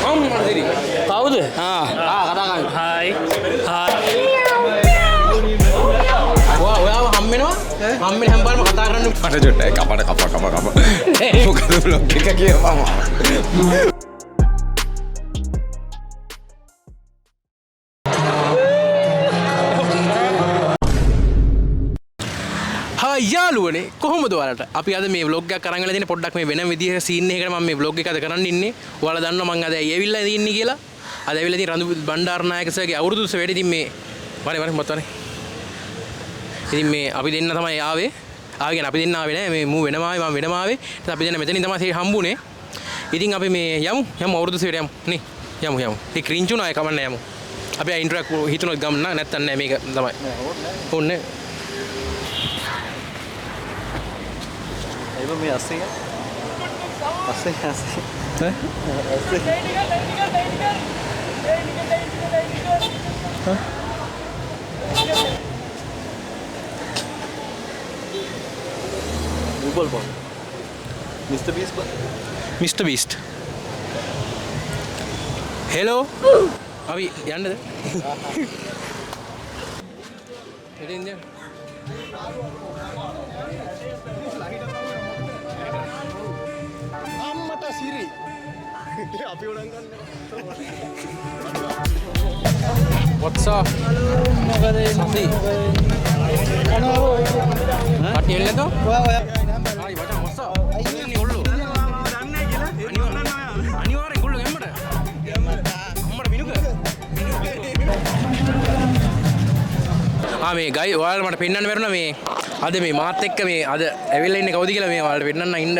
අම්මා දෙරි. කවුද? කතා කරන්න. හායි. ඔයාව හම්බෙනවා? හම්බෙන හැම්බාරම කතා කරන්න. මට ජොට්ටයි කප. මොකද බ්ලොග් එක කියපම. යාළුවනේ කොහොමද ඔයාලට අපි අද මේ vlog එකක් අරන් ගලා තියෙන පොඩ්ඩක් මේ වෙන විදිහක සීන් එකකට මම මේ vlog එක අද කරන්න ඉන්නේ ඔයාලා දන්නවා මම අද ඇවිල්ලා ඉන්නේ කියලා අද ඇවිල්ලා තියෙන රඳු බණ්ඩාරනායක සර්ගේ අවුරුදු උත්සවයට ඉතින් මේ වරේ මොකක්ද ඉතින් මේ අපි දෙන්න තමයි ආවේ කියන්නේ අපි දෙන්න ආවේ නෑ මේ මූ වෙනම ආවේ මම වෙනම ආවේ ඉතින් අපි දෙන්න මෙතනින් තමයි හම්බුනේ ඉතින් අපි මේ යමු අවුරුදු උත්සවයට යමු නේ යමු ඒ ක්‍රින්චුනා එක කමන්න යමු අපි ආ ඉන්ට්‍රෝ එක හිතුනොත් ගමන නැත්තම් නෑ මේක තමයි ඕන්නේ Ibu mi asing ya? Asing. Google Bond. Mr. Beast. Mr. Beast. Hello. Abi යන්නද? එදින්ද? අම්මට සිරි. අපි උලන් ගන්න. What's up? මොකද සති? කටි එල්ලද? ඔයා. ආයි වචන what's up? අයියෝ ඔල්ලෝ. දන්නේ කියලා. අනිවාර්යෙන් කොල්ල ගැම්මට. අම්මට මිනුක. මේ ගයි ඔයාලා මට පෙන්වන්න බැරුණා මේ අද මේ මාත් එක්ක මේ අද ඇවිල්ලා ඉන්නේ කවුද කියලා මේ ඔයාලට පෙන්වන්න ඉන්න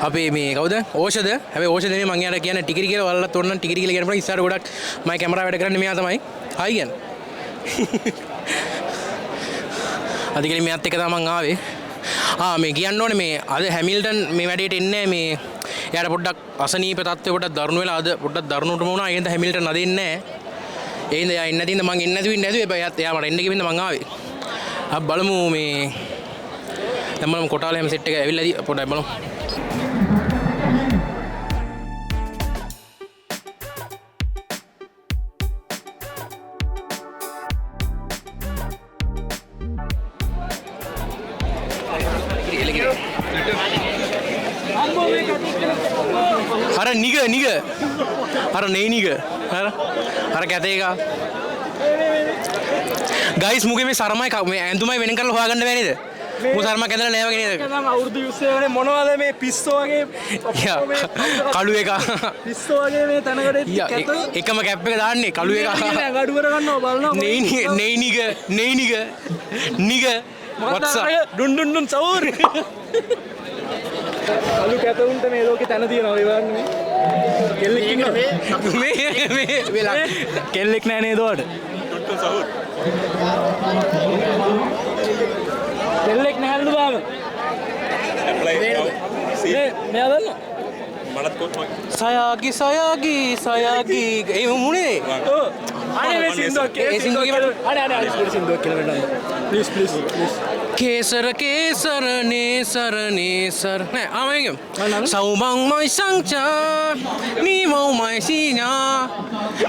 අපේ මේ කවුද ඕෂද හැබැයි ඕෂද නෙමෙයි මං යාට කියන්නේ ටිකිරි කියලා ඔයාලත් ඕන නම් ටිකිරි කියලා කියන්න පුළුවන් ඉස්සරහ ගොඩක් මගේ කැමරාව වැඩ කරන්නේ මෙයා තමයි හයි කියන්නේ අද කියලා මෙයාත් එක්ක තමයි මං ආවේ මේ කියන්න ඕනේ මේ අද හැමිල්ටන් මේ වැඩේට එන්නේ මේ එයාට පොඩ්ඩක් අසනීප තත්ත්වය පොඩ්ඩක් දරුණු වෙලා අද පොඩ්ඩක් දරුණුටම වුණා ඒ හින්දා හැමිල්ටන් අද එන්නේ නැහැ ඒ හින්දා එයා එන්නේ නැතිනම් මං එන්නේ නැතුව ඉන්නේ නැතුව එයා මට එන්න කිව්වෙන්න මං ආවේ අපි බලමු මේ දැන් බලමු කොටාලේ හැම සෙට් එක ඇවිල්ලා පොඩ්ඩක් බලමු අර නිග අර නෙයි අර කැතේ එක ගයිස් මුගේ මේ සරමයි මේ ඇඳුමයි වෙන කරලා හොයාගන්න බෑ නේද මු සරමක් ඇඳලා නැහැ වගේ නේද නම් අවුරුදු 20 වගේ මොනවද මේ පිස්සෝ වගේ කළු එක පිස්සෝ වගේ මේ තනකට එකම කැප් එක දාන්නේ කළු එක ගඩු කර ගන්නවා බලනවා නෙයි නිග what's up ඩුන් සවුර් කළු කැතුන්ට මේ ලෝකේ තන තියනවා ඒ වගේ කෙල්ලෙක් ඉන්නවා මේ වෙලා කෙල්ලෙක් නෑ නේද ඔයාලට ඩුන් සවුර් කෙල්ලෙක් නැහැලු බාම මෙයා දන්නවා මලත් කොට්ටක් සයාගි ඒ මුනේ අනේ මේ සින්දුවක් ඒ සින්දුව අනේ සින්දුවක් කියලා වෙනවා ප්ලීස් केसर नेसर නෑ ආමෙන් සෞමං මයි සංචා නීමෝ මයි සීනා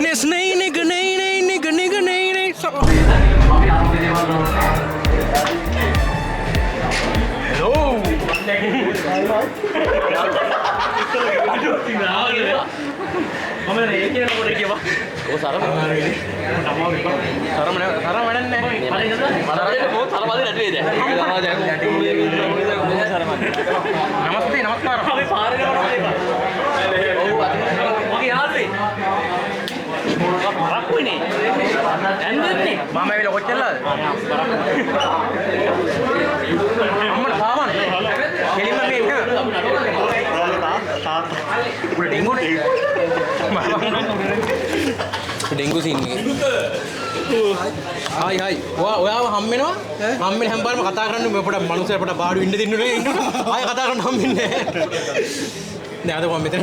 නෙස් නේ නිග hello මම නේ කියන කොට කියවා ඔය සරම වැඩන්නේ හරි නේද මරන්නේ මොකද සරම අද නැටුවේ දැන් නමස්තේ නමස්කාර අපි පාරේ යනවා ඔව් මගේ යාළුවේ රක්කුනේ ඇන්දන්නේ මම ඇවිල්ලා කොච්චරලාද අම්මලා සාමන් කෙලින්ම මේ ඩෙන්ගු සීන් එක. හයි. ඔයාව හම්බෙනවා? හම්බෙන හැම්බාරම කතා කරන්න මේ පොඩ මනුස්සයෙක් පොඩ බාඩු ඉන්න දෙන්නුනේ. ආයෙ කතා කරන්න හම්බෙන්නේ නැහැ. දැන් අද මම මෙතන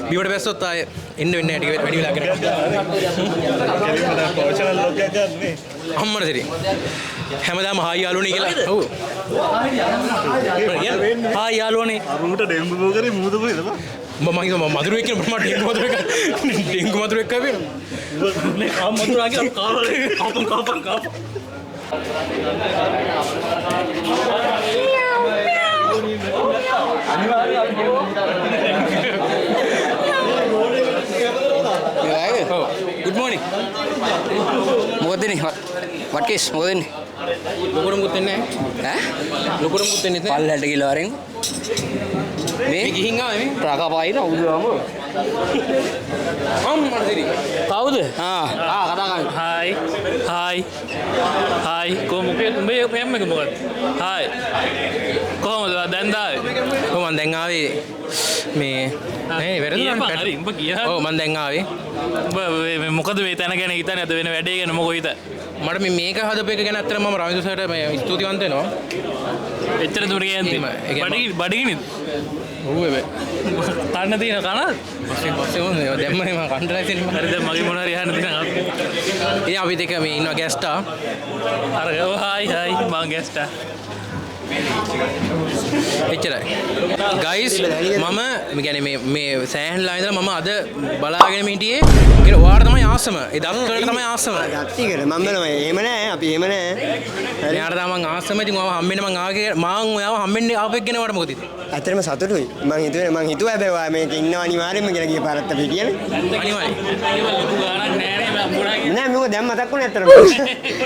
බිවට බැස්සොත් ආයෙ එන්න වෙන්නේ නැහැ ටික වැඩි වෙලා කරගෙන. අම්මර සරි. හැමදාම හායි යාළුවනේ කියලා. ඔව්. හායි යාළුවනේ. අරුන්ට ඩෙංගු රෝගනේ මුහුද පොයිද බං? මම හිතුවා මදුරුවෙක් කියලා මම ඩෙංගු මදුරුවෙක්. ඩෙංගු මදුරුවෙක් කවේන. නේ කාම මතුරා කියලා කාපන්. Good morning. මොකද නේ what case මොකද නේ ලොකුට මුකුත් වෙන්නේ නැහැ. ඈ ලොකුට මුකුත් වෙන්නේ නැහැ. පල්ලට ගිහලා වරෙන් මේ ගිහින් ආවේ මේ. රකා පායින උදුවම අම්මා දෙරි. කවුද කතා කරන්නේ හායි කොහොමද උඹේ ප්‍රේම එක මොකද හායි කොහොමද දැන් දාවේ ඔව් මම දැන් ආවේ මේ නේ වැරදුනා හරි උඹ ගියා ඔව් මම දැන් ආවේ. උඹ මොකද මේ තැන ගැන හිතන්නේ අද වෙන වැඩේ ගැන මොකෝ හිත මට මේක හදපු එක ගැන අත්‍තරම මම රවින්දු සර්ට මේ ස්තුතිවන්ත වෙනවා. එච්චර දුර කියන්නේ බඩගිනිද ඔව් ඒ කන්න තියෙන කනද පස්සේ මොනේ දැම්මනේ මම කන්ටරැක්ට් එකේ හරි දැන් මගේ මොනවා හරි අහන්න තියෙනවා ඒ අපි දෙක මේ ඉන්නවා ගැස්ටා. අර හායි මං ගැස්ටා එච්චරයි ගයිස් මම කියන්නේ මේ සෑහෙනලා ඉඳලා මම අද බලාගෙන හිටියේ කියලා ඔයාලට තමයි ආසම ඒ දස්වලට තමයි ආසම ගත්තිකට මම බලනවා එහෙම නෑ අපි එහෙම නෑ එයාට තමයි මං ආසම ඉතින් ඔයාව හම්බෙන්න මං ආගේ මං ඔයාව හම්බෙන්න ආපෙක් ගැන වට මොකද ඉතින් ඇත්තටම සතුටුයි මං හිතුවා හැබැයි ඔයා මේක ඉන්නවා අනිවාර්යෙන්ම කියලා ගිය පාරත් අපි කියන්නේ අනිවාර්යයෙන් නෑ මොකද දැන් මතක් වුණේ ඇත්තටම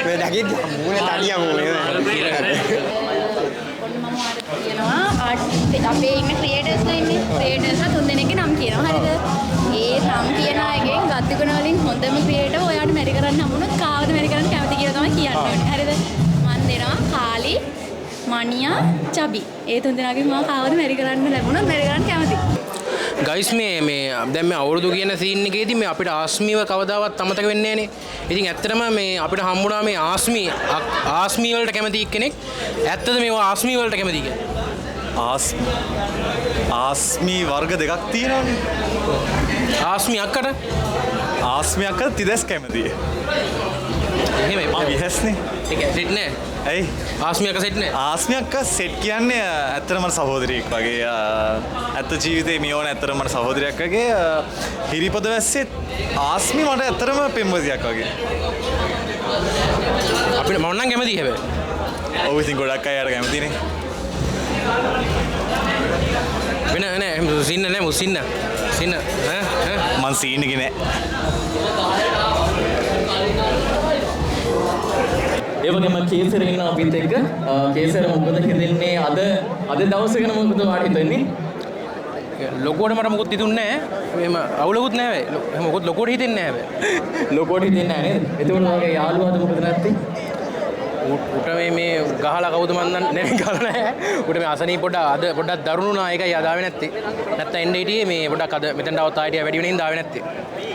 මේ දකිද්දි මූණ තඩියමු අපේ ඉන්න ක්‍රියේටර්ස්ලා ඉන්නේ ක්‍රියේටර්ස්ලා තුන් දෙනෙක්ගේ නම් කියනවා හරිද ඒ නම් කියන අයගෙන් ගත්තුගුණ වලින් හොඳම ක්‍රියේටර් ඔයාට මැරි කරන්න හම්බුනොත් කාවද මැරි කරන්න කැමති කියලා තමයි කියන්න ඕනේ හරිද මන් දෙනවා කාලි මනියා චබි ඒ තුන් දෙනාගෙන් මම කාවද මැරි කරන්න ලැබුණොත් මැරි කරන්න කැමති ගයිස් මේ දැන් මේ අවුරුදු කියන සීන් එකේදී මේ අපිට ආස්මීව කවදාවත් අමතක වෙන්නේ නැහනේ. ඉතින් ඇත්තටම මේ අපිට හම්බුණා මේ ආස්මී වලට කැමති කෙනෙක්. ඇත්තද මේ ආස්මී වලට කැමති කියන්නේ? ආස්මී වර්ග දෙකක් තියෙනවානේ. ආස්මී අක්කට? ආස්මී අක්ක තිදස් කැමතියි. එහෙමයි. මම විහස්නේ. ඒක සෙට් නෑ. ඇයි? ආස්මී අක්ක සෙට් නෑ. ආස්මී අක්ක සෙට් කියන්නේ ඇත්තටම සහෝදරියෙක් වගේ. ඇත්ත ජීවිතේ මියෝන ඇත්තටම මට සහෝදරියක් වගේ. හිරිපොද වැස්සෙත් ආස්මී මට ඇත්තටම පෙම්වතියක් වගේ. අපිට මම නම් කැමතියි හැබැයි. ඔව් ඉතින් ගොඩක් අය අර කැමතිනේ. වෙන නෑ මුසින්න නෑ මුසින්න සින්න මං සීන් එකේ නෑ ඒ වගේම කේසර ඉන්නවා අපිත් එක්ක කේසර මොකද හිතෙන්නේ අද දවසේ ගැන මොකද ඔයාලට හිතෙන්නේ ලොකුවට මට මොකුත් හිතුන්නේ නෑ මෙහෙම අවුලකුත් නෑ හැබැයි මොකුත් ලොකුවට හිතෙන්නේ නෑ හැබැයි ලොකෝට හිතෙන්නේ නැහැ නේද එතකොට ඔයාගේ යාළුවාද මොකද නැත්තේ උට මේ ගහලා කවුද මන් දන්නේ නැහැ ගහලා නැහැ උට මේ අසනී පොඩ්ඩක් අද පොඩ්ඩක් දරුණු නා ඒකයි ආදාවේ නැත්තේ නැත්නම් එන්න හිටියේ මේ පොඩ්ඩක් අද මෙතෙන්ට આવත් ආයිඩිය වැඩි වෙනින් දාවේ නැත්තේ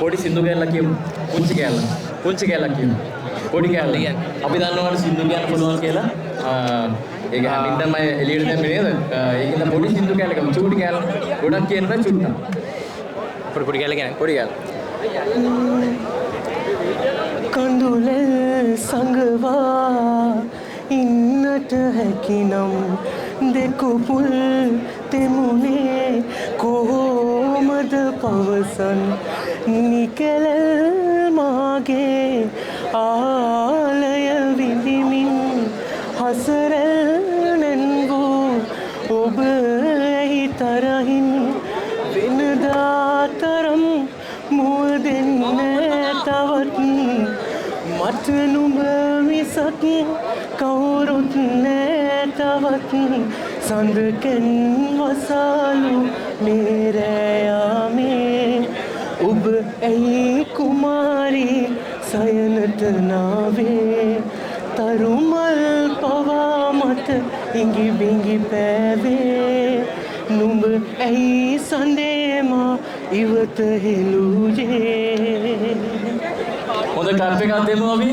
පොඩි සින්දු කැලලා කියමු පුංචි කැලලා කියමු පොඩි කැලලා කියන්නේ අපි දන්නවනේ සින්දු කියන්න පුළුවන් කියලා ඒක හැමින් තමයි එළියට දැම්මේ නේද ඒකින්ද පොඩි සින්දු කැලලා කියමු චූටි කැලලා ගොඩක් කියනවා චුට්ටක් පොඩි කැලලා කියන්නේ පොඩි කැලලා කඳුල සංගවා ඉන්නට හැකිනම් දෙකුපුල් තෙමුණේ කොහොමද පවසන් නිකල මාගේ ආලය විඳිමින් හසරැල්නෙන් වූ ඔබ ඇයි තරහින් වෙනදා තරම් මුව දෙන්නේ තවත් මට නුඹ මිසක් කවුරුත් නෑ තවත් සඳකෙන් වසාලු මේ රෑයාමේ ඔබ ඇයි කුමාරී සයනට නාවේ තරුමල් පවා මට ඉඟි බිඟි පෑවේ නුඹ ඇයි සඳේමා ඉවත හෙළුවේ හොඳ ක්ලබ් එකක් දෙමු අපි.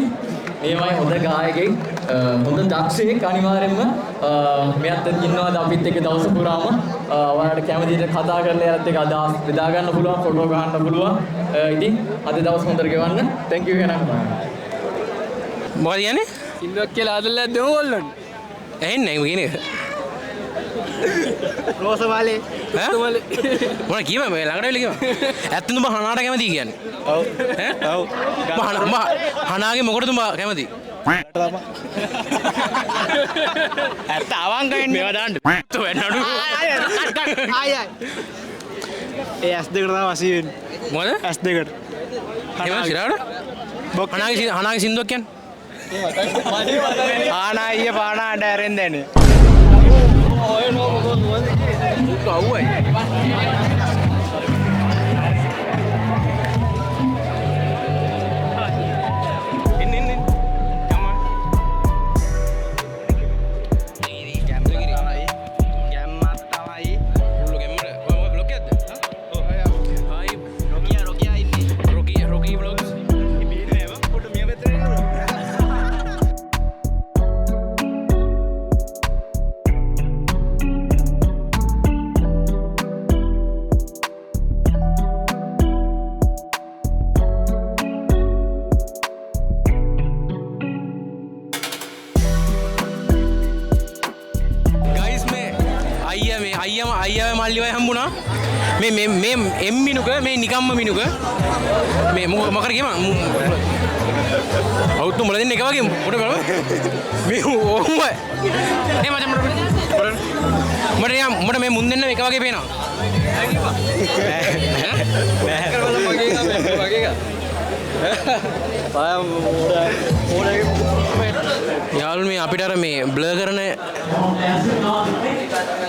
මේවයි හොඳ ගායකයෙක්, හොඳ දක්ෂයෙක් අනිවාර්යෙන්ම මෙයාත් ඉන්නවාද අපිත් එක්ක දවස පුරාම ඔයාලට කැමති විදිහට කතා කරලා එයාත් එක්ක අදහස් බෙදා ගන්න පුළුවන්, ෆොටෝ ගන්න පුළුවන්. ඉතින් අද දවස් හොඳට ගෙවන්න. Thank you වෙනවා. මොකද කියන්නේ? සින්දුවක් කියලා හදලා දෙමු ඔල්ලන්න. ඇහෙන්නේ නැහැ කියන එක. රෝසමාලේ. රෝසමාලේ. මොන කීම මේ ළඟට වෙලා කීම. ඇත්තටම උඹ හනාට කැමති කියන්නේ. ඔව් ඈ? ඔව් උඹ හනාගේ මොකටද උඹ කැමති? ඇත්ත අවංකවෙන්න. මේවා දාන්න. තෝ වෙන්නඩු. ආය. ඒ ඇස් දෙකට තමයි වසී වෙන්නේ. මොකද? ඇස් දෙකට. එහෙම සිරාට? හනාගේ සින්දුවක් කියන්නේ. ආනා ඊයේ පානා අඬ ඇරෙන් දැනේ. කවුවයි? අයියා මල්ලිවයි හම්බුණා මේ එම් මිනුක මේ නිකම්ම මිනුක මේ මොකද කියම අවුත් මුල දෙන්න එක වගේ මොකද බලන්න මේ ඕම නේ මචං මට මේ මුන් දෙන්න එක වගේ පේනවා යාළුවෝ මේ අපිට අර මේ බ්ලර් කරන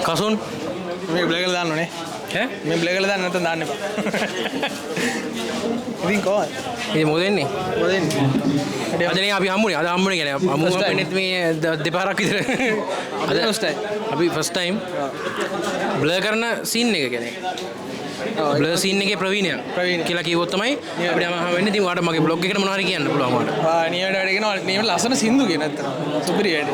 කසුන් මේ බ්ලර් කරලා දාන්න ඕනේ ඈ මේ බ්ලර් කරලා දාන්න නැත්නම් දාන්න එපා ඉතින් කොහොමද ඉතින් මොකද වෙන්නේ අදනේ අපි හම්බුනේ අද හම්බුනේ කියන්නේ අමුම වෙන්නේ මේ දෙපාරක් විතර අද අපි ෆස්ට් ටයිම් බ්ලර් කරන සීන් එක කියන්නේ බ්ලර් සීන් එකේ ප්‍රවීණය කියලා කිව්වොත් තමයි අපිට අම වෙන්නේ. ඉතින් ඔයාලට මගේ බ්ලොග් එකට මොනවා හරි කියන්න පුළුවන් ඔයාලට. නියමට වැඩ කරනවා නියම ලස්සන සින්දු කියන අතර සුපිරි වැඩ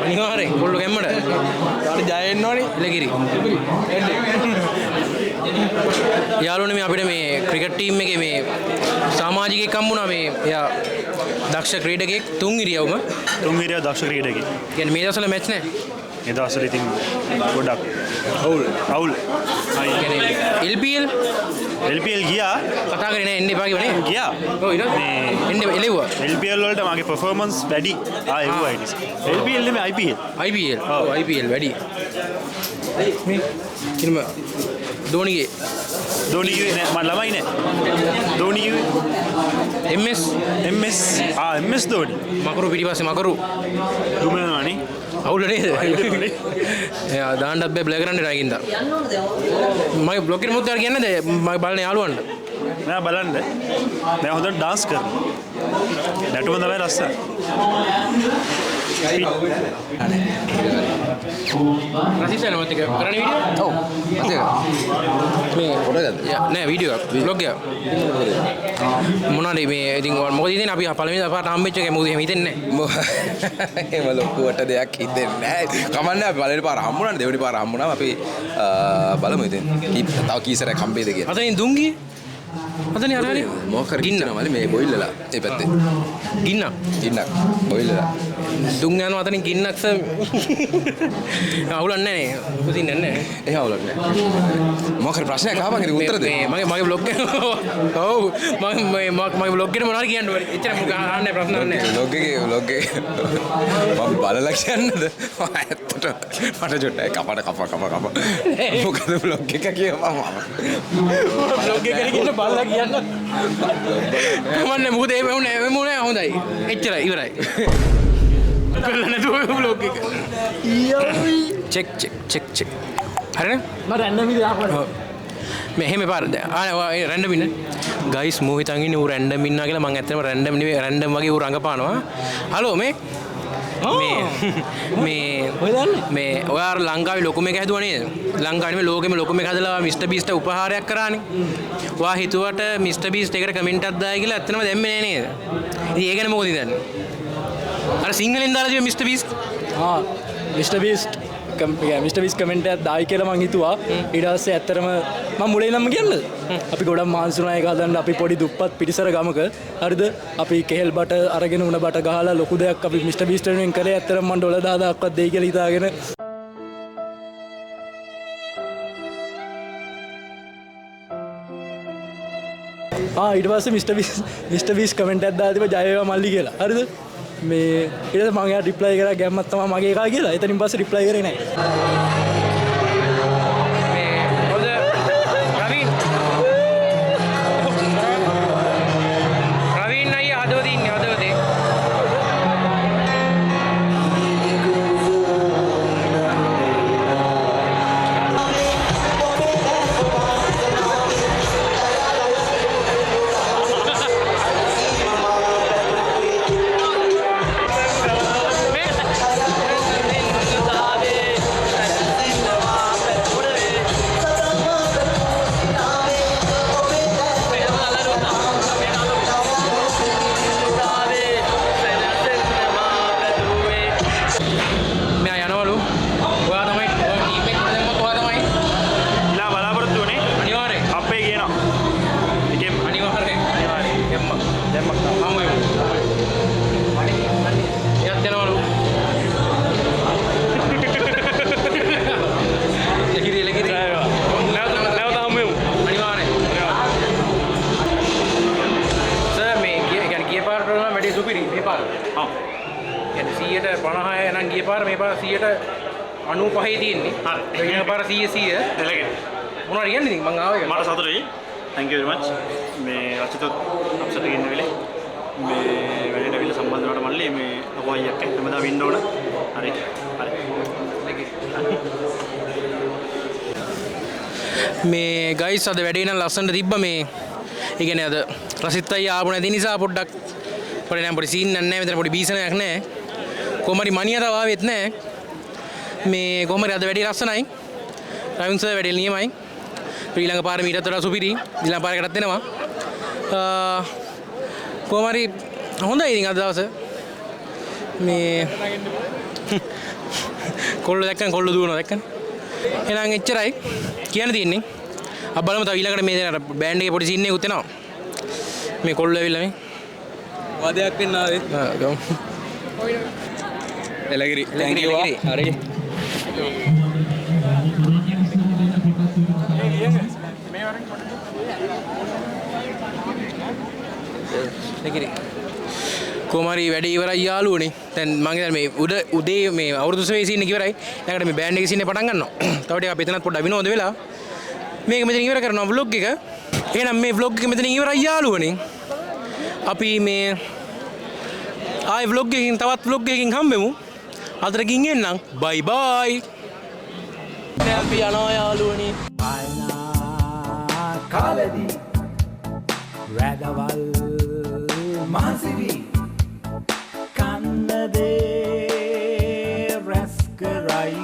අනිවාර්යෙන් කොල්ල ගැම්මඩ ඔයාලට ජය එන්න ඕනේ ඉලගිරි සුපිරි යාළුවනේ මේ අපිට මේ ක්‍රිකට් ටීම් එකේ මේ සමාජිකයෙක් හම්බුණා මේ එයා දක්ෂ ක්‍රීඩකයෙක් තුන් ඉරියව්ම දක්ෂ ක්‍රීඩකයෙක්. කියන්නේ මේ දවස්වල මැච් නැහැ. ඒ දවස්වල ඉතින් ගොඩක් අවුල් LPL ගියා කතා කරේ නෑ එන්න එපා කිව්වනේ ගියා ඔව් ඊට එන්න එළෙව්වා LPL වලට මගේ පර්ෆෝමන්ස් වැඩි එව්වා ඊට LPL නෙමෙයි IPL ඔව් IPL වැඩි මේ කිනම ධෝනිගේ නෑ මම ළමයි නෑ ධෝනි කිව්වේ MS ධෝනි මකරු පිටිපස්සේ මකරු දුමනවානේ අවුල නේද එයා දාන්නත් බෑ බ්ලර් කරන්න ඩාගින්ද මගේ බ්ලොග් එකේ මුත් කියන්නද මගේ බලන යාළුවන්ට නෑ බලන්න දැන් හොඳට ඩාන්ස් කරනවා නැටුම තමයි ලස්සන රසිසන මත එක කරන වීඩියෝ මේ නෑ වීඩියෝ එකක් බ්ලොග් එක මොනවාද මේ ඉතින් මොකද ඉතින් අපි පළවෙනි දවසට හම්බෙච්ච එක මොකද එහෙම හිතෙන්නේ නැහැ එහෙම ලොකුවට දෙයක් හිතෙන්නේ නැහැ කමන්නේ අපි පළවෙනි පාර හම්බුණානේ දෙවෙනි පාර හම්බුණාම අපි බලමු ඉතින් තව කීසරයක් හම්බෙයිද කියලා අතනින් දුංගියේ අතනින් අර හරි මොකක් හරි ගින්නමලි මේ බොයිල්ලලා ඒ පැත්තේ ගින්නක් බොයිල්ලලා දුං යනවා අතනින් ගින්නක් සර් අවුලක් නැහැ නේ උපදින්නේ නැහැ එහෙම අවුලක් නැහැ මොකක් හරි ප්‍රශ්නයක් අහපන් ඉතින් උත්තර දෙන්න මගේ බ්ලොග් එක ඔව් මගේ බ්ලොග් එකට මොනවද කියන්න ඕනේ එච්චර මොකක් අහන්නේ ප්‍රශ්න නැහැ බ්ලොග් එකේ මම බලලා කියන්නද ඇත්තට මට ජොට්ටයි කපට කප මොකද බ්ලොග් එක කියපම බ්ලොග් එකට කියන බලලා කියන්න කමන්නේ මොකද ඒ වුණේ හොඳයි එච්චරයි ඉවරයි කරලා නැතුව බ්ලොග් එක චෙක් හරිනේ මම රැන්ඩම් විදිහට දාපුවා මෙහෙම පාර රැන්ඩම් ඉන්න ගයිස් මෝ හිතන් ඉන්නේ ඌ රැන්ඩම් ඉන්නවා කියලා මම ඇත්තටම රැන්ඩම් නෙවෙයි රැන්ඩම් වගේ ඌ රඟපානවා හලෝ මේ ඔයා ලංකාවේ ලොකුම එක හැදුවා නේද ලංකාවේ ලෝකෙම ලොකුම එක හදලා මිස්ටර් බීස්ට් උපහාරයක් කරානේ ඔයා හිතුවට මිස්ටර් බීස්ට් එකට කමෙන්ට් එකක් දායි කියලා ඇත්තටම දැම්මේ නෑ නේද ඉතින් ඒ ගැන මොකද හිතන්නේ අර සිංහලෙන් දාලා තියෙන mister beast mister beast mister බීස් comment එකක් දායි කියලා මං හිතුවා. ඊට පස්සේ ඇත්තටම මම මුලින් නම් කියන්නද? අපි ගොඩක් මාන්සුනා එක හදන්න අපි පොඩි දුප්පත් පිටිසර ගමක හරිද? අපි කෙහෙල් බට අරගෙන උණ බට ගහලා ලොකු දෙයක් අපි මිස්ටර් බීස්ට් වෙනුවෙන් කරේ. ඇත්තටම මම ඩොලර් 10000ක්වත් දෙයි කියලා හිතාගෙන ඊට පස්සේ මිස්ටර් බීස් කමෙන්ට් එකක් දාලා තිබ්බා ජය වේවා මල්ලි කියලා. හරිද? මේ ඊට පස්සේ මම එයාට රිප්ලයි කරා ගැම්මක් තමයි මගේ එකා කියලා. එතනින් පස්සේ රිප්ලයි කරේ නැහැ. Thank you very much. මේ රචිතත් අප්සෙට් එකේ ඉන්න වෙලේ මේ වැඩේට අවිල්ල සම්බන්ධ වුණාට මල්ලි මේ ලොකු අයියක් එක්ක හැමදාම ඉන්න ඕන. හරි. මේ ගයිස් අද වැඩේ නම් ලස්සනට තිබ්බා මේ. ඒ කියන්නේ අද රසිත් අයියා ආපු නැති නිසා පොඩ්ඩක් පොඩි සීන් එකක් නැහැ මෙතන පොඩි බීසනයක් නැහැ. කොහමරි මණිය තව ආවෙත් නැහැ. මේ කොහමරි අද වැඩේ ලස්සනයි. රවින් සර් වැඩේ නියමයි. ඊළඟ පාර මීටත් වඩා සුපිරි ඊළඟ පාරකටත් එනවා කොහමරි හොඳයි ඉතින් අද දවස මේ කොල්ල දැක්කන් කොල්ල දුවනවා දැක්කන් එහෙනම් එච්චරයි කියන්න තියෙන්නේ අපි බලමු තව ඊළඟට මේ දෙන බෑන්ඩ් එකේ පොඩි සීන් එකක් උත් එනවා මේ කොල්ල ඇවිල්ලා මේ වාදයක් වෙන්න ආවේ ගමු එලගිරි thank you හරි කොහමරි වැඩේ ඉවරයි යාළුවනේ. දැන් මම හිතන්නේ මේ උදේ මේ අවුරුදු සවේ සීන් එක ඉවරයි. ඊළඟට මේ බෑන්ඩ් එකේ සීන් එක පටන් ගන්නවා. තව ටිකක් අපි එතනත් පොඩ්ඩක් විනෝද වෙලා මේක මෙතන ඉවර කරනවා vlog එක. එහෙනම් මේ vlog එක මෙතන ඉවරයි යාළුවනේ. අපි මේ ආයි vlog එකකින් තවත් vlog එකකින් හම්බෙමු. අතට ගින් එන්නම්. bye bye. අපි යනවා යාළුවනේ. කාලෙදී රැදවල් මහසිවි කන්නදේ රැස් කරයි